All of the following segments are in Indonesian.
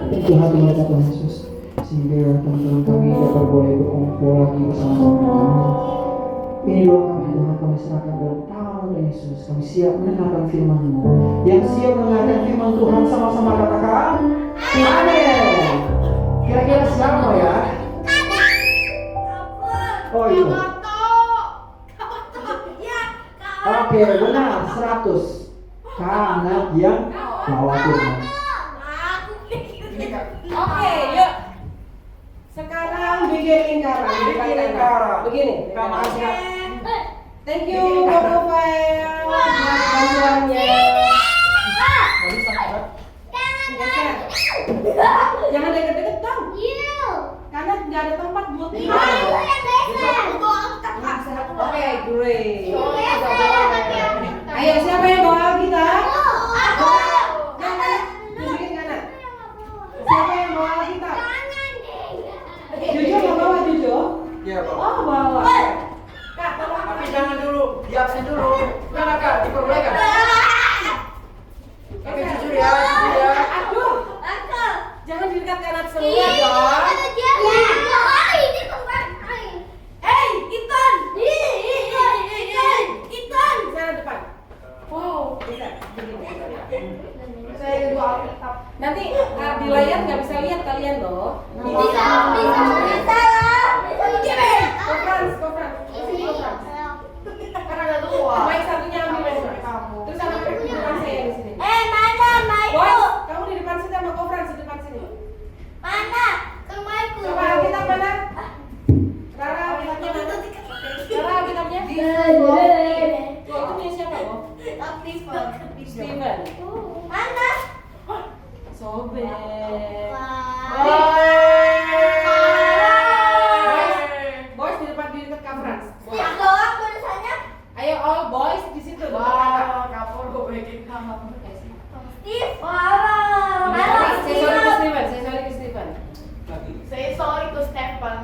Itu hati mereka Tuhan Yesus, sehingga teman-teman kami dapat boleh berkumpul lagi bersama-sama kami. Ini doa kami Tuhan, kami serahkan dalam tangan Tuhan Yesus. Kami siap mendengarkan firman-Mu. Yang siap mendengarkan firman Tuhan sama-sama katakan amin. Kira-kira siapa ya? Oh itu. Oke, benar 100. Kanat yang bawa firman. Oke, yuk. Sekarang bikin lingkaran. Begini. Thank you, Kak Rafael, buat bantuannya. Jangan deket-deket dong. Karena nggak ada tempat buat ini. Oke, great. Ayo, siapa yang bawa Alkitab? Tunjukin kanan. Siapa yang bawa Alkitab? Jojo mau bawa Jojo? Iya, Pak. Oh, bawa. Kak, Tapi jangan dulu, di absen dulu. Jangan Kak, diperbolehkan. Tapi jujur ya, jujur ya. Aduh, jangan dekat kanan semua dong. Sana depan. Wow, bisa. Saya dua Alkitab. Nanti di layar nggak bisa lihat kalian loh. Conference. Karena ada dua. Baik satunya ambil kamu. Terus sama depan saya di sini. Boys, kamu di depan sini sama conference di depan sini. Coba Alkitab mana? Rara Alkitabnya mana? Rara Alkitabnya? Itu punya siapa loh? Steven. Sobek. Boys di depan di dekat conference. Ayo all boys di situ. Wah, kapur gue bikin kamar. Saya sorry ke Steven. Say sorry to Stefan.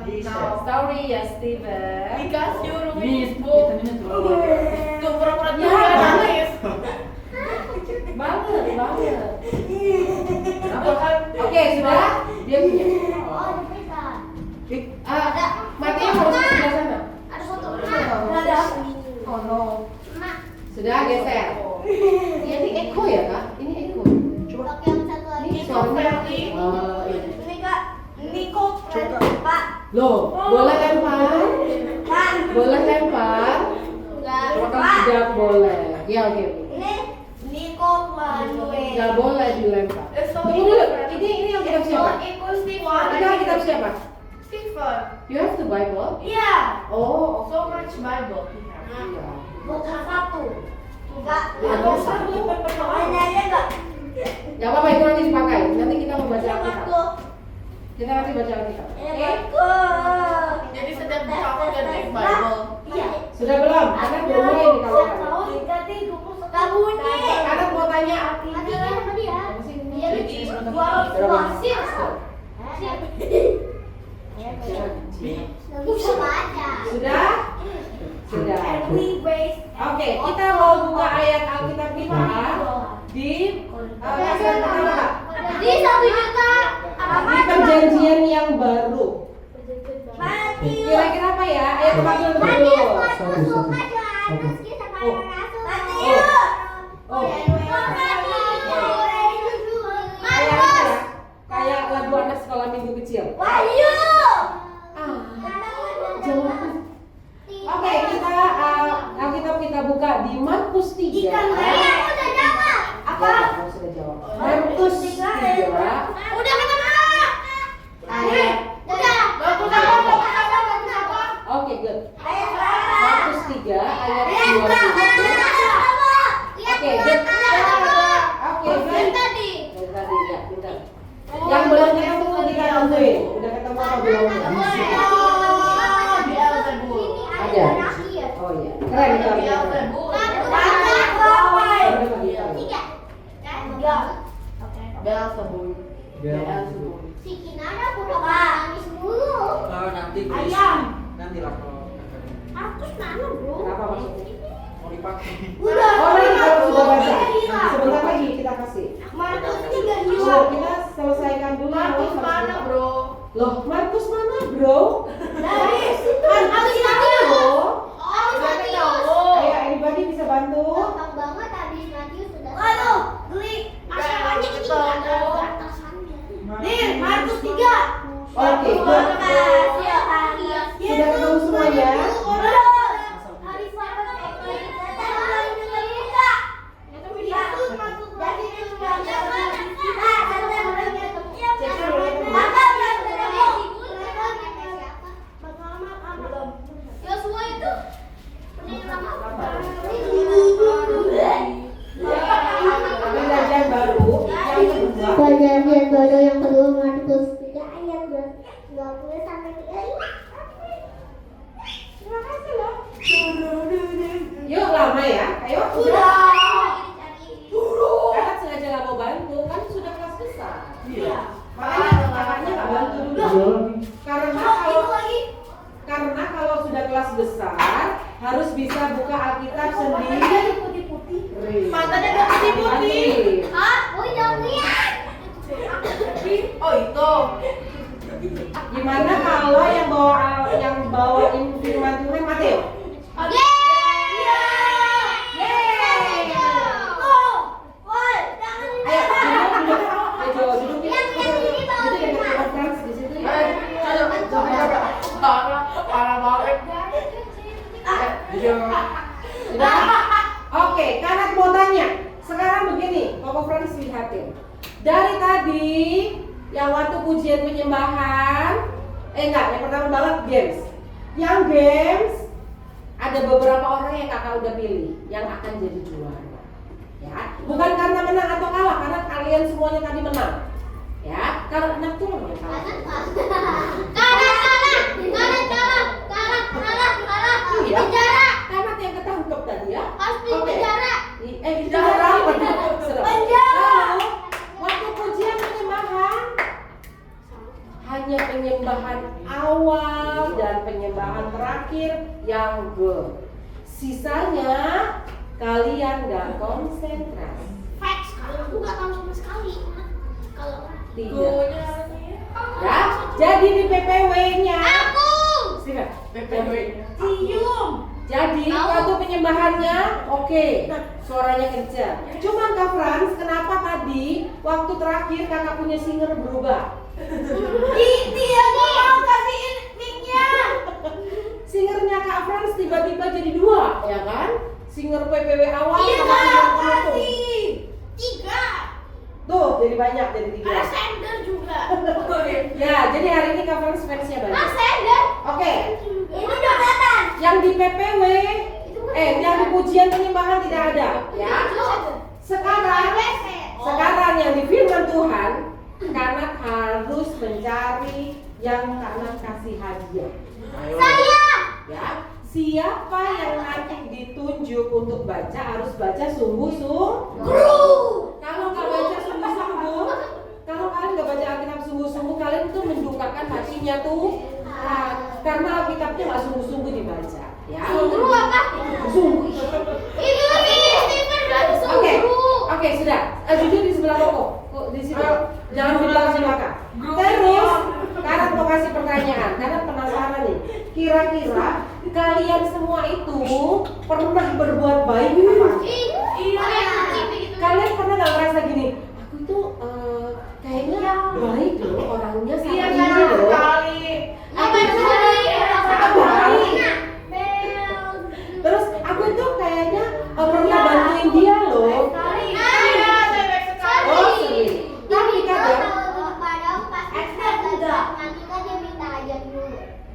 Sorry ya Steven. Because you ruined his book. Tuh pura-pura Ya, nangis. Banget. Kenapa kan? Oke, sudah? Dia punya. Matinya harus ke sebelah sana. Oh no. Sudah geser. Ya, ini echo ya kak? Ini echo. Ini suaranya. Oh, iya. Loh, boleh lempar? Boleh lempar? Tidak boleh. Ya oke. Tidak boleh dilempar. Tunggu dulu. Ini yang kita siapa? Kita siapa? Stephen. You have the Bible? Yeah. Oh, So much Bible. iya. Gak apa-apa itu nanti dipakai. Nanti kita mau baca Alkitab. Kita nanti baca Alkitab. Oke? Jadi setiap buka aku dan read Bible. Sudah belum? Karena belum mulai nih kalau Anak mau tanya. Sudah? Sudah. Oke, kita mau buka ayat Alkitab kita di pasal pertama. Di 1 juta. Di perjanjian yang baru. Kira-kira apa ya? Ayat 40 dulu. Kayak lagu anak sekolah minggu kecil. Oke, kita Alkitab kita buka di Markus 3. Apa? Sudah jawab. Markus 3 ayat. Oke, good. Markus 3 ayat 20. Oke, good. Oke, good. Tadi ya, bentar. Yang belum ketemu kita tungguin. Udah ketemu apa belum? Ada. Oh iya. Keren keren. Beelzebub. Si Kinara pura nangis mulu. Nanti. Ayam. Nanti lah kalau. Aku mana bro? Kenapa maksudnya? Mau dipakai. Udah. Oh, ini kalau sudah baca. Sebentar lagi kita kasih. Markus 3 So, kita selesaikan dulu Loh, Markus mana, bro? Markus loh. Matius. Ayo, anybody bisa bantu? Gampang banget habis Matius sudah. Waduh, geli. Masalahnya ini nggak ada batasannya. Nih, Markus 3. Oke, good. Sudah ketemu semuanya? Yosua itu Pelajaran baru yang kedua. Pelajaran baru yang kedua Markus 3 ayat 20 sampai 35. Terima kasih loh. Yuk, lama ya. Ayo, Udah. Kakak sengaja nggak mau bantu, kan sudah kelas besar. Iya. Makanya kakaknya nggak bantu dulu. Karena kalau sudah kelas besar harus bisa buka Alkitab sendiri. Matanya udah putih-putih. Hah? Oh, jangan lihat. Oh itu. Gimana kalau yang bawain firman Tuhan Mateo? Parah banget. Oke, Kanak mau tanya. Sekarang begini, Koko Frans lihatin. Dari tadi yang waktu pujian penyembahan, yang pertama banget games. Yang games ada beberapa orang yang kakak udah pilih yang akan jadi juara. Ya, bukan karena menang atau kalah, karena kalian semuanya tadi menang. Ya, kalau enak tuh yang kalah. Iya. Karena yang ketangkep tadi ya. Oke. Penjara. Lalu, waktu pujian penyembahan hanya penyembahan awal dan penyembahan terakhir yang good. Sisanya kalian gak konsentrasi. Aku nggak tahu sama sekali. Kalau Tidak. Ya, jadi di PPW-nya. Siapa? PPW-nya. Jadi waktu penyembahannya oke, suaranya kencang. Cuman Kak Frans, kenapa tadi waktu terakhir kakak punya singer berubah? dia mau kasihin mic-nya. Singernya Kak Frans tiba-tiba jadi 2, ya kan? Singer PPW awal sama singer penutup. 3. Tuh, jadi banyak, jadi 3. Ada sender juga. Ya, jadi hari ini Kak Frans fansnya banyak. Sender. Oke, Ini Jonathan. yang di PPW, yang di pujian penyembahan tidak ada, ya. Sekarang yang di firman Tuhan, Kanak harus mencari yang Kanak kasih hadiah. Saya. Ya, siapa yang nanti ditunjuk untuk baca harus baca sungguh-sungguh. Kalau nggak baca sungguh-sungguh, kalau kalian nggak baca Alkitab sungguh-sungguh, kalian tuh mendukakan hatinya tuh. Karena Alkitabnya nggak sungguh-sungguh dibaca. Ya. Guru apa? Sungguh. Itu lebih Stephen dari Oke, sudah. Jujur di sebelah Koko, di situ. Jangan di belakang. Terus, Kanak mau kasih pertanyaan. Kanak penasaran nih. Kira-kira kalian semua itu pernah berbuat baik apa? Kalian pernah nggak merasa gini? Aku itu kayaknya baik loh orangnya sama Iya, ini jarang loh. sekali. Terus aku itu kayaknya pernah bantuin dia loh. Oh, sering. Tapi kadang,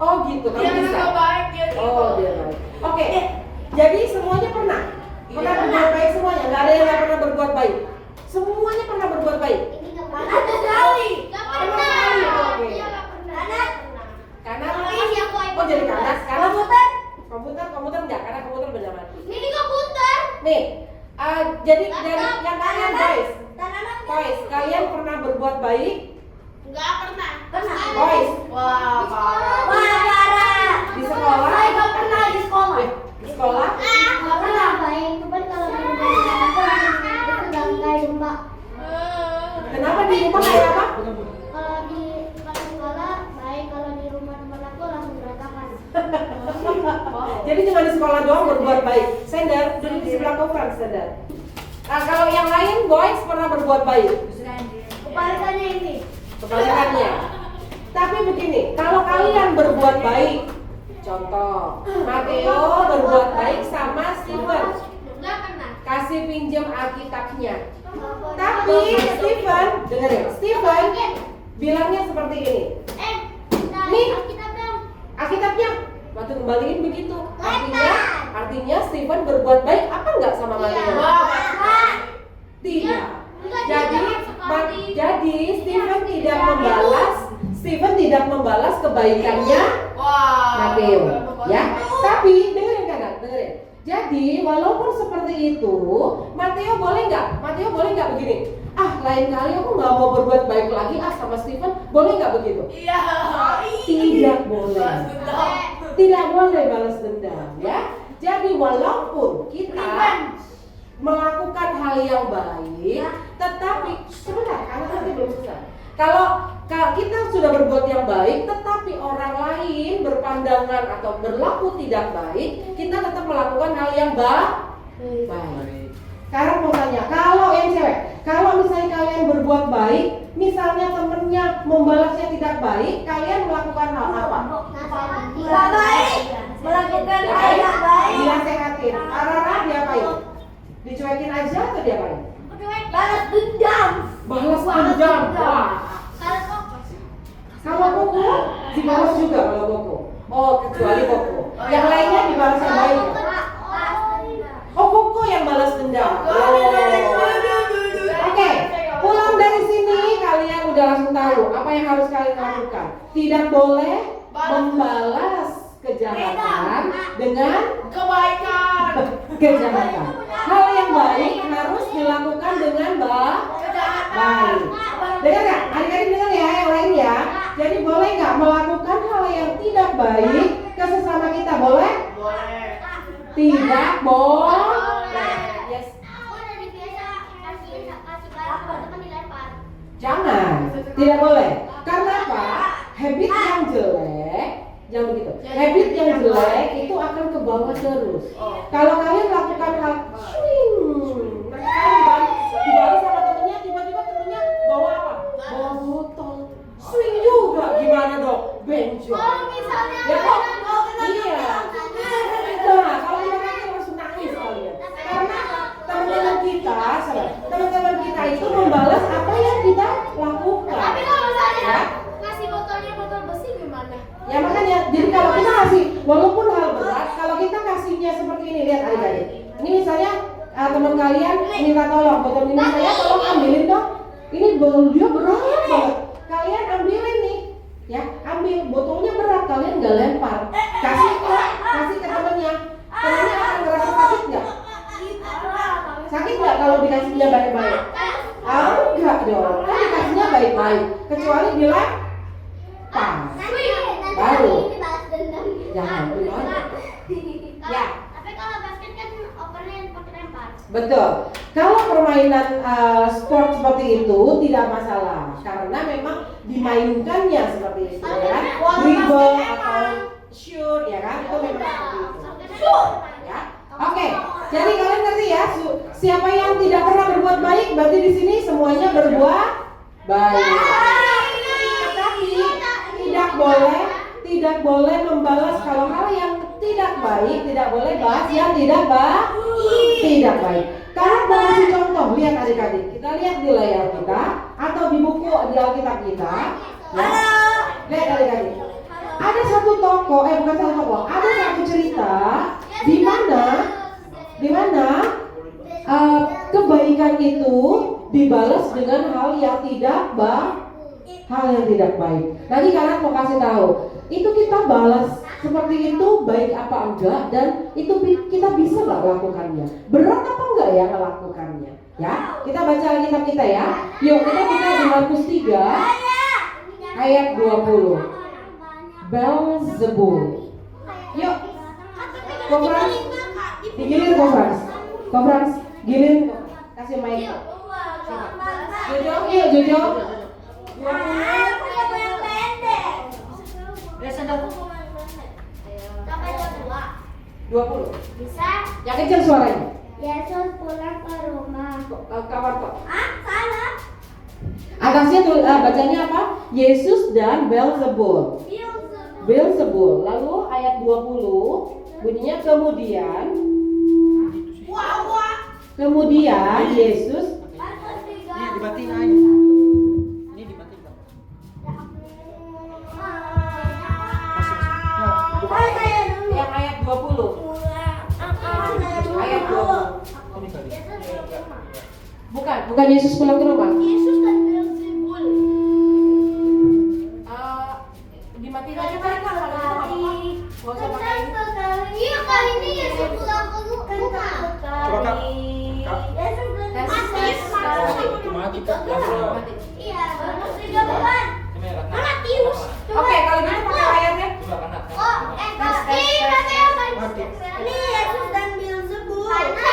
oh gitu, kamu Dia bisa. nggak baik dia. Oh, dia baik. Oke, jadi semuanya pernah berbuat baik semuanya. Nggak ada yang nggak pernah berbuat baik. Semuanya pernah berbuat baik. Karena oh jadi kanas. Karena komputer enggak, karena komputer benda mati. Nih, jadi dari yang kalian guys, kalian pernah berbuat baik? Enggak pernah. Boys, Wah, parah. di sekolah? Saya nggak pernah di sekolah. Di sekolah? Nggak pernah. Baik, cuman kalau di rumah aku sedang kayak mbak. Kenapa di rumah kayak apa? Kalau di sekolah Jadi cuma di sekolah doang berbuat baik. Sender, duduk di sebelah Kofran, Sender. Nah, kalau yang lain, boys pernah berbuat baik. Kebalikannya ini. Kebalikannya. Tapi begini, kalau kalian berbuat baik, contoh, Mateo berbuat baik sama Steven, Enggak kena. kasih pinjam Alkitabnya. Tapi Steven, dengar ya, Steven bilangnya seperti ini. Nih. Kita dong. Alkitabnya, waktu kembaliin begitu. Artinya Steven berbuat baik apa enggak sama Mateo? Tidak. Jadi Steven tidak membalas kebaikannya Mateo, ya. Tapi dengerin kanan, dengerin. Jadi walaupun seperti itu, Mateo boleh nggak begini? Lain kali aku nggak mau berbuat baik lagi sama Steven, boleh nggak begitu? Tidak boleh. Tidak boleh balas dendam, ya. Jadi walaupun kita melakukan hal yang baik, tetapi sebentar, karena nanti belum selesai. Kalau kita sudah berbuat yang baik, tetapi orang lain berpandangan atau berlaku tidak baik, kita tetap melakukan hal yang baik. Sekarang mau tanya, kalau yang cewek, kalau misalnya kalian berbuat baik, misalnya temennya membalasnya tidak baik, kalian melakukan hal apa? Tidak baik. Melakukan hal yang baik. Dinasehatin. Arara diapain? Dicuekin aja atau diapain? Balas dendam. Balas dendam. Wah. Kalau Koko dibalas juga kalau Koko. Oh, kecuali Koko. Yang lainnya dibalas yang baik. Oh, Koko yang balas dendam. Oke, pulang dari sini kalian udah langsung tahu apa yang harus kalian lakukan. Tidak boleh membalas kejahatan dengan kejahatan. Hal yang baik harus dilakukan dengan baik. Dengar nggak? Adik-adik dengar ya, yang lain ya. Jadi boleh nggak melakukan hal yang tidak baik ke sesama kita? Boleh? Tidak boleh. Yes. Jangan, tidak boleh. Karena apa? Habit yang jelek, jangan begitu. Habit yang jelek itu akan ke bawah terus. Kalau kalian lakukan hal, dibalas sama temennya, tiba-tiba temennya bawa apa? Bawa botol. Swing juga, gimana dong? Benjol. Ya kok? Iya. Nah, kalau kita kan langsung nangis kalian. Karena teman-teman kita itu membalas apa yang kita lakukan. Tapi kalau misalnya Ya? ngasih botolnya botol besi gimana? Ya makanya, jadi kalau kita kasih, walaupun hal berat, kalau kita kasihnya seperti ini, lihat adik-adik. Ini misalnya teman kalian minta tolong, botol minum saya tolong ambilin dong. Ini botol dia berat banget. Kalian ambilin nih, ya ambil botolnya berat, kalian nggak lempar, kasih ke temennya. Temennya akan ngerasa sakit nggak? Sakit nggak kalau dikasihnya baik-baik? Enggak dong, kan dikasihnya baik-baik, kecuali bilang baru. Jangan bilang. Ya. Tapi kalau basket kan opernya pakai lempar. Betul. Kalau permainan sport seperti itu tidak masalah, karena memang dimainkannya seperti itu, ya kan? Dribble atau shoot, ya kan? Itu memang seperti itu. Ya. Oke. Jadi kalian ngerti ya? Siapa yang tidak pernah berbuat baik, berarti di sini semuanya berbuat baik. Tetapi tidak boleh membalas kalau hal yang tidak baik, tidak boleh bahas yang tidak baik. Karena mau kasih contoh, lihat adik-adik, kita lihat di layar kita atau di buku di Alkitab kita. Ya. Lihat adik-adik. Ada satu toko, bukan satu toko, ada satu cerita di mana kebaikan itu dibalas dengan hal yang tidak baik. Nanti kalian mau kasih tahu, itu kita balas seperti itu baik apa enggak, dan itu kita bisa nggak melakukannya, berat apa enggak ya melakukannya, ya. Kita baca Alkitab kita ya. Yuk kita buka di Markus 3 ayat 20. Beelzebul. Yuk konferensi, digilir konferensi, gilir, kasih mic. Jojo, yuk Jojo. 20. Bisa. Yang kencang suaranya. Yesus pulang ke rumah. Kawan kok. Salah. Atasnya bacanya apa? Yesus dan Beelzebul. Beelzebul. Lalu ayat 20 bunyinya kemudian Yesus Ini dibatin aja. Ini dibatin, Bang. yang ayat 20. Ayat 20. Ini kali. Bukan Yesus pulang ke rumah. Yesus dan Beelzebul. Dimatiin aja kan kalau gitu nggak apa-apa. Nggak usah pakai ini. Iya, kali ini Yesus pulang ke rumah. Coba, Kak. Yesus dan Mati, Kak. Iya, bagus juga bukan. Matius. Oke, kalau gitu pakai ayatnya. Oh, tapi katanya apa? Ini Yesus dan Beelzebul. Iya,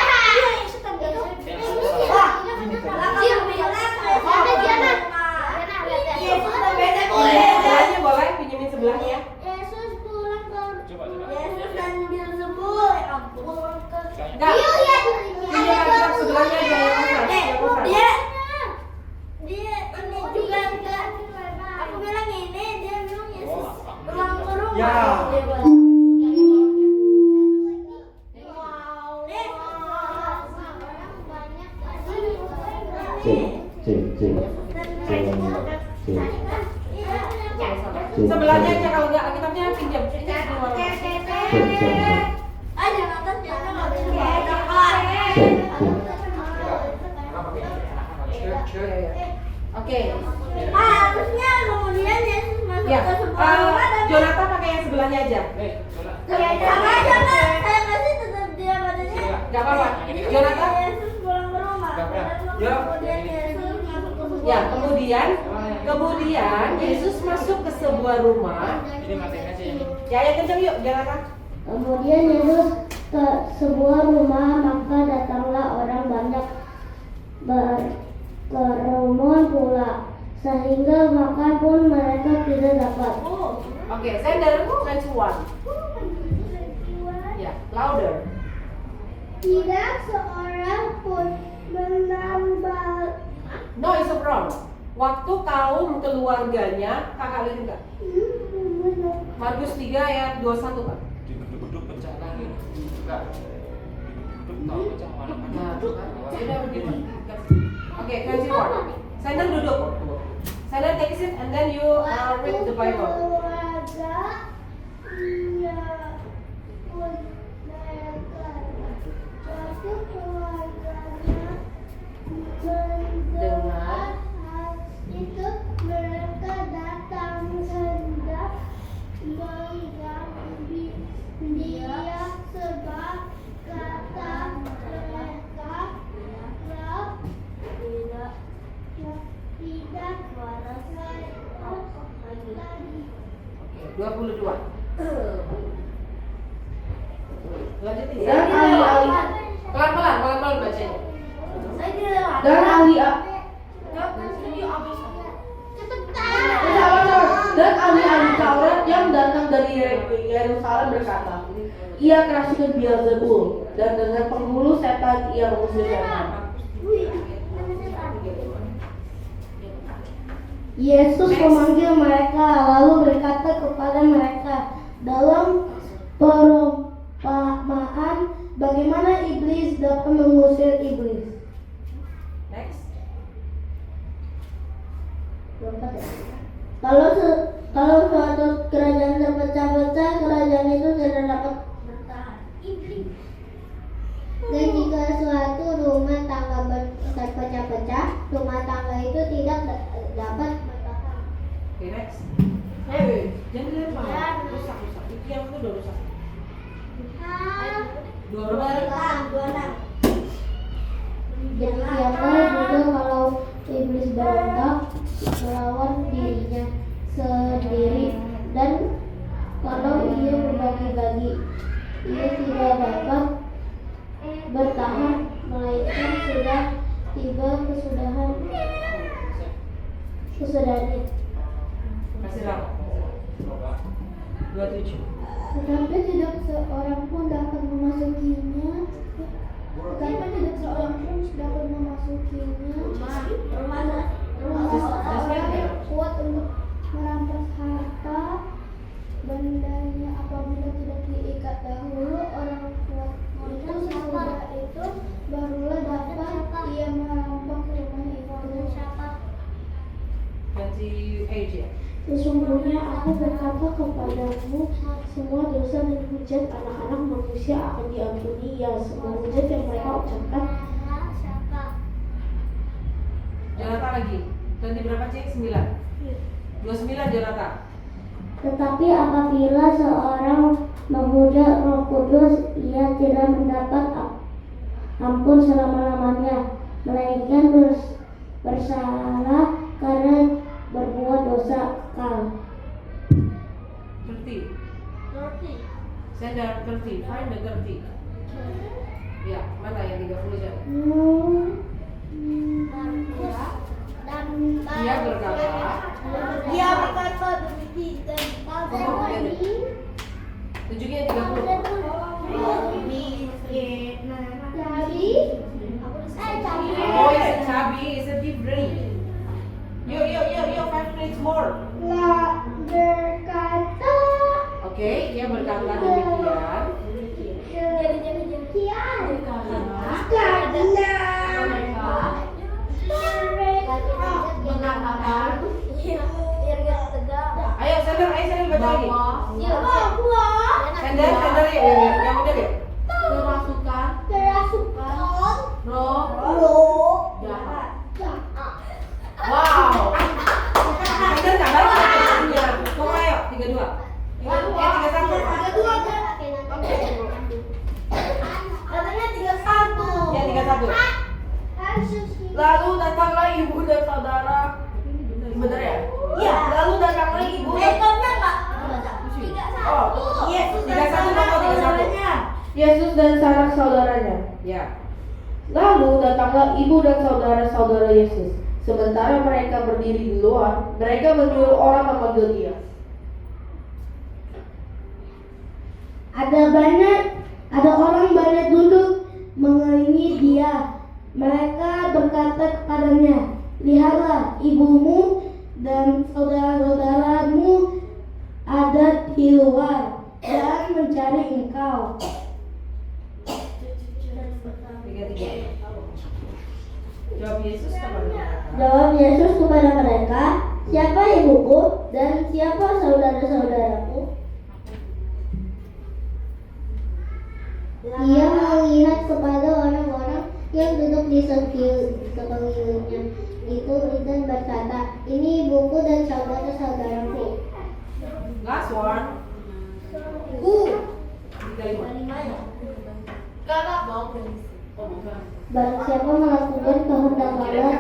Yesus dan Beelzebul. Wah, Yesus dan Beelzebul. Sebelahnya boleh pinjemin sebelahnya. Yesus pulang ke Coba. Yesus dan Beelzebul. Ya ampun. Enggak. Iya, Pinjam kitab sebelahnya aja yang kosong. Yang kosong. dia ini juga enggak. Aku bilang ini dia bilang Yesus pulang ke rumah. Ya. Dia bilang. Sebelahnya aja kalau enggak kitabnya pinjam. Pinjam di luar. Ada nonton jangan nggak bisa. Oke. Harusnya kemudian Yesus masuk Ya. ke sebuah rumah dan Jonathan pakai yang sebelahnya aja. ya sama aja Pak. Saya kasih tetap dia badannya. Enggak apa-apa. Jonathan. Yesus pulang ke rumah. Ya. Kemudian Yesus masuk ke sebuah Ya, kemudian Yesus masuk ke sebuah rumah. Ini matiin aja ini. Ya, yang kencang yuk, Jonathan. Kemudian Yesus ke sebuah rumah, maka datanglah orang banyak berkerumun pula, sehingga makan pun mereka tidak dapat. Oke, sender next one. Ya, louder. Tidak seorang pun menambah. No, it's a wrong. Waktu kaum keluarganya, kakak lihat enggak? Markus 3 ayat 21, Pak. Duduk pecah lagi. Enggak. Duduk tahu pecah mana. Nah, sudah begitu. Oke, crazy word. Sender duduk. Sender take a seat and then you read the Bible. Keluarga ia pun mereka. Waktu keluarganya mendengar hal itu, mereka datang hendak mengambil dia, sebab kata mereka, Rab, tidak waras lagi. Oke, 22. Lanjutin ya. Dan alih-alih Pelan-pelan bacanya. dan alih dan ahli-ahli Taurat yang datang dari Yerusalem berkata, ia kerasukan Beelzebul, dan dengan penghulu setan ia mengusir setan. Yesus memanggil mereka, lalu berkata kepada mereka dalam perumpamaan bagaimana iblis dapat mengusir iblis. Next. Kalau suatu kerajaan terpecah-pecah, kerajaan itu tidak dapat bertahan. Dan jika suatu rumah tangga terpecah-pecah, rumah tangga itu tidak dapat bertahan. Oke, next. Jangan dilempar. Rusak. Itu yang itu udah rusak. 26. Demikianlah juga kalau iblis berontak melawan dirinya sendiri, dan kalau ia berbagi-bagi, ia tidak dapat bertahan, melainkan sudah tiba kesudahannya. Kasih ram. 27. Tetapi tidak seorang pun dapat memasukinya. Tetapi tidak seorang pun dapat memasukinya. Orang yang kuat untuk merampas harta bendanya apabila tidak diikat dahulu. Orang kuat itu sesudah itu barulah dapat ia merampok rumah itu. 28 ya. Sesungguhnya aku berkata kepadamu, semua dosa dan hujat anak-anak manusia akan diampuni, ya semua hujat yang mereka ucapkan. Jonathan lagi. Ganti berapa cik? 9. 29 Jonathan. Tetapi apabila seorang menghujat Roh Kudus, ia tidak mendapat ampun selama-lamanya, melainkan bersalah karena berbuat dosa kekal. 30. Sender 30. Find the 30. Ya, mana yang 30 aja? Dia berkata demikian. tunjuknya 30. Oh, is it chubby? Is it different? Yo, 5 minutes more. Berkata. Oke, dia berkata demikian. Ayo, Sender baca lagi. Sender ya, yang udah deh. Kerasukan roh Jahat. Wow. Sender nggak baca artinya. Kamu ayo, 32. 31. Katanya 31. Ya, 31. Lalu datanglah ibu dan saudara. Bener ya? Iya. Lalu datanglah ibu. Yesus dan sanak saudaranya. Yesus dan sanak saudaranya. Ya. Lalu datanglah ibu dan saudara-saudara Yesus. Sementara mereka berdiri di luar, mereka menyuruh orang memanggil dia. Ada orang banyak duduk mengelilingi dia. Mereka berkata kepadanya, lihatlah ibumu dan saudara-saudaramu ada di luar dan mencari engkau. 33. Jawab Yesus kepada mereka. Jawab Yesus kepada mereka, siapa ibuku dan siapa saudara-saudaraku? Ia mengingat kepada orang-orang yang duduk di sekelilingnya itu dan berkata, ini ibuku dan saudara-saudaraku. Last one. 35. Barang siapa melakukan kehendak Allah,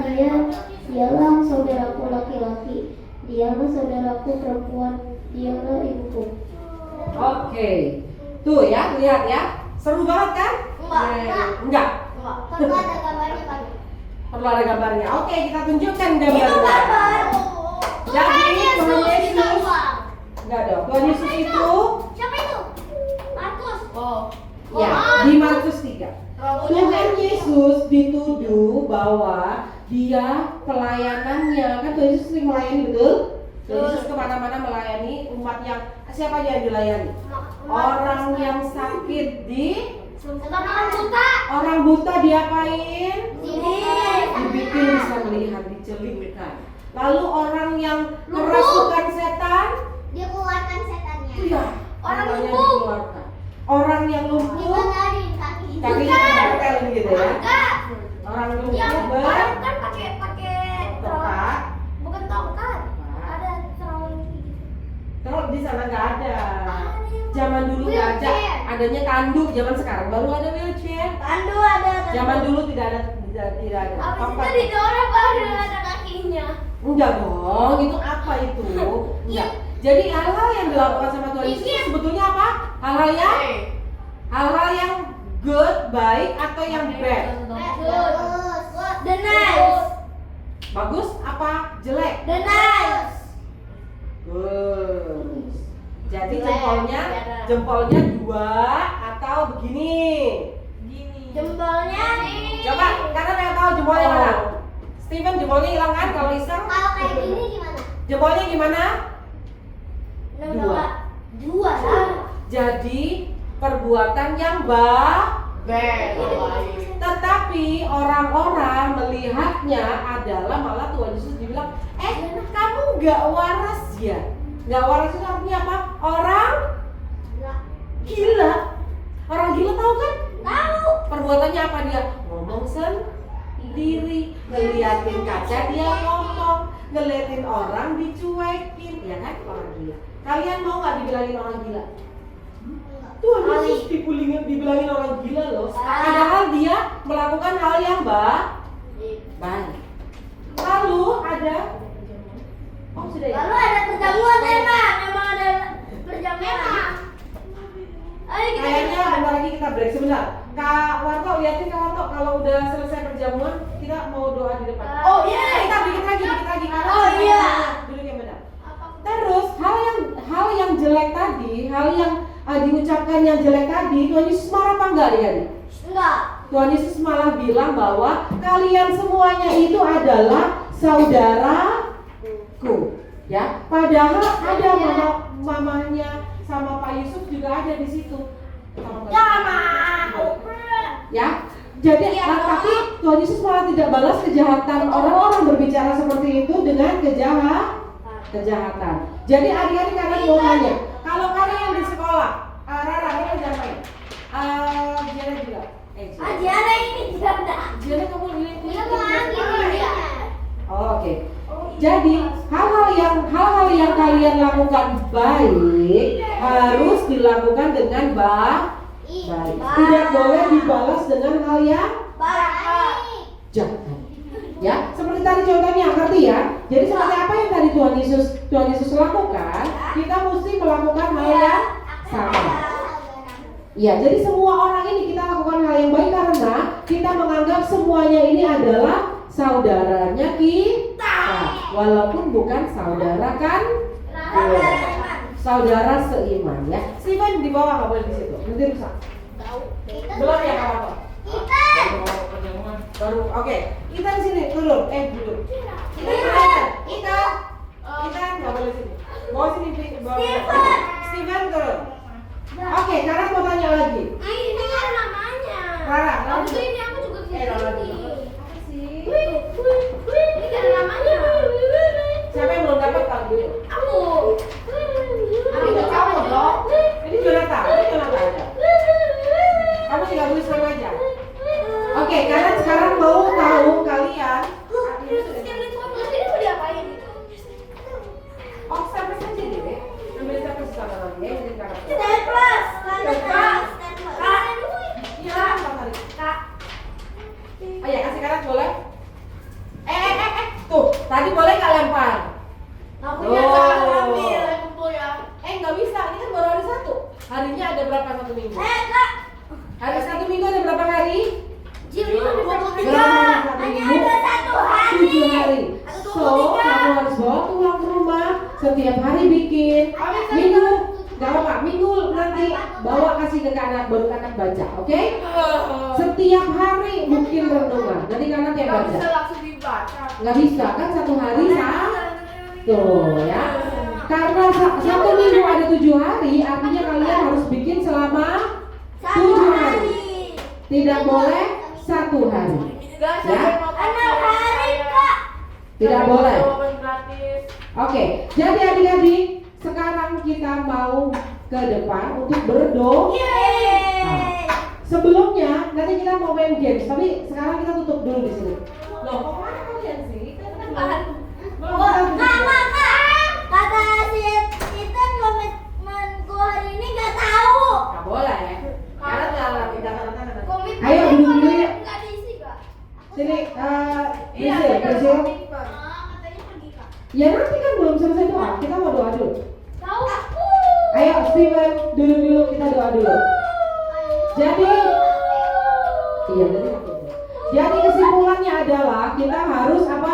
dialah saudaraku laki-laki, dialah saudaraku perempuan, dialah ibuku. Oke. Tuh ya, lihat ya. Seru banget kan? Enggak. Perlu ada gambarnya kan? Perlu ada gambarnya. Oke, kita tunjukkan gambarnya. Jadi Tuhan Yesus. Enggak dong. Tuhan Yesus itu Siapa itu? Markus. ya di Markus 3. Tuhan Yesus dituduh bahwa dia pelayanannya kan Tuhan Yesus sering melayani, betul? Tuhan Yesus kemana-mana melayani umat yang siapa aja yang dilayani? Orang yang sakit orang buta diapain? Dibikin bisa melihat, dicelupkan. Lalu orang yang kerasukan setan, Dia keluarkan setannya. iya, Orang setannya lumpuh. dikeluarkan. Orang yang lumpuh, Dibenerin kaki. kakinya ditempel gitu ya. Enggak. Orang lumpuh Yang ber orang kan pakai tongkat. bukan tongkat. Ada terowongan gitu. Kalau di sana nggak ada. Zaman dulu nggak ada. Wheelchair. Adanya tandu. Zaman sekarang baru ada wheelchair. Tandu ada. Zaman dulu tidak ada. Habis Tongkat. itu didorong baru ada kakinya. Enggak dong, itu apa itu? Enggak. Jadi hal-hal yang dilakukan sama Tuhan Yesus itu sebetulnya apa? Hal-hal yang good, baik atau yang bad? Bagus. The nice. Bagus apa jelek? The nice. Good. Jadi jempolnya 2 atau begini. Jempolnya Coba, karena yang tahu jempolnya mana? Steven jempolnya hilang kan kalau iseng? kalau kayak gini gimana? Jempolnya gimana? Dua. Dua lah. Jadi perbuatan yang baik. Tetapi orang-orang melihatnya adalah malah Tuhan Yesus dibilang, kamu nggak waras ya? Nggak waras itu artinya apa? Orang gila. Orang gila tahu kan? Tahu. Perbuatannya apa dia? Ngomong sendiri, ngeliatin kaca dia ngomong, ngeliatin orang dicuekin, ya kan orang gila. Kalian mau nggak dibilangin orang gila? Tuhan Yesus dibilangin orang gila loh. Padahal dia melakukan hal yang baik. Lalu ada sudah ya? Lalu ada perjamuan memang ada perjamuan. Ayo kita Kayaknya bentar lagi kita break sebentar. Kak Warto, liatin Kak Warto kalau udah selesai perjamuan kita mau doa di depan. Oh iya. Kita bikin lagi. Oh iya. Duduk yang benar. Terus hal yang jelek tadi, hal yang diucapkan yang jelek tadi, Tuhan Yesus marah apa enggak dia? Enggak. Tuhan Yesus malah bilang bahwa kalian semuanya itu adalah saudaraku, ya. Padahal ada mamanya sama Pak Yusuf juga ada di situ. Ya. Jadi tapi Tuhan Yesus malah tidak balas kejahatan orang-orang berbicara seperti itu dengan kejahatan. Jadi adik-adik kalian mau tanya, kalau kalian di sekolah, Rara jangan main. Jiana juga. Jiana ini Jiana kamu lihat. Iya. Oke. Jadi hal-hal yang kalian lakukan baik harus dilakukan dengan baik. Tidak boleh dibalas dengan hal yang baik. jahat. Ya, seperti tadi contohnya, ngerti ya? Jadi seperti apa yang tadi Tuhan Yesus lakukan, kita mesti melakukan hal yang sama. Ya, jadi semua orang ini kita lakukan hal yang baik karena kita menganggap semuanya ini adalah saudaranya kita, walaupun bukan saudara kan, saudara seiman ya. Seiman di bawah nggak boleh di situ, nanti rusak. Belum ya kawan? Baru, oke. Kita di sini duduk, duduk. Kita nggak boleh sini. Bawa sini, Steven turun. Oke, sekarang mau tanya lagi. Ini kan namanya. Rara, Ini aku juga Rara. Ini kan namanya. Siapa yang belum dapat kalau gitu? Aku. Kamu dong. Ini Jonathan aja. Kamu tinggal tulis nama aja. Oke, karena sekarang mau tahu kalian. Ini mau diapain? Oh, sampai saja deh. Ambil sampai sana lagi ya. Staples. Iya, Kak. Oh ya, kasih karat boleh? Tuh, tadi boleh nggak lempar? Akunya jangan ambil kumpul ya. Nggak bisa, ini kan baru hari 1. Harinya ada berapa 1 minggu? Kak. Hari 1 minggu ada berapa hari? Hanya ada 1 hari. 7 hari. So, kamu harus bawa pulang ke rumah. Setiap hari bikin. Minggu, nggak apa-apa. Minggu nanti bawa kasih ke anak, baru anak baca, oke? Setiap hari mungkin renungan. Nanti anak yang baca. langsung dibaca. Nggak bisa kan 1 hari tuh ya. Karena 1 minggu ada 7 hari, artinya kalian harus bikin selama 7 hari. Tidak boleh 1 hari. Ya? 6 hari, Kak. Tidak boleh. Gratis. Oke, jadi adik-adik, sekarang kita mau ke depan untuk berdoa. Yeay. Sebelumnya, nanti kita mau main games, tapi sekarang kita tutup dulu di sini. Loh, kok mana kalian sih? Kak. Kata si Ethan komitmenku hari ini nggak tahu. Nggak boleh. Karena tidak Komitmen Ayo, duduk dulu yuk. nggak diisi, Kak. Sini, Iya, Prisil. Katanya pergi, Kak. Ya nanti kan belum selesai doa, kita mau doa dulu. Tahu aku. Ayo Steven, duduk dulu, kita doa dulu. Jadi, jadi kesimpulannya adalah kita harus apa?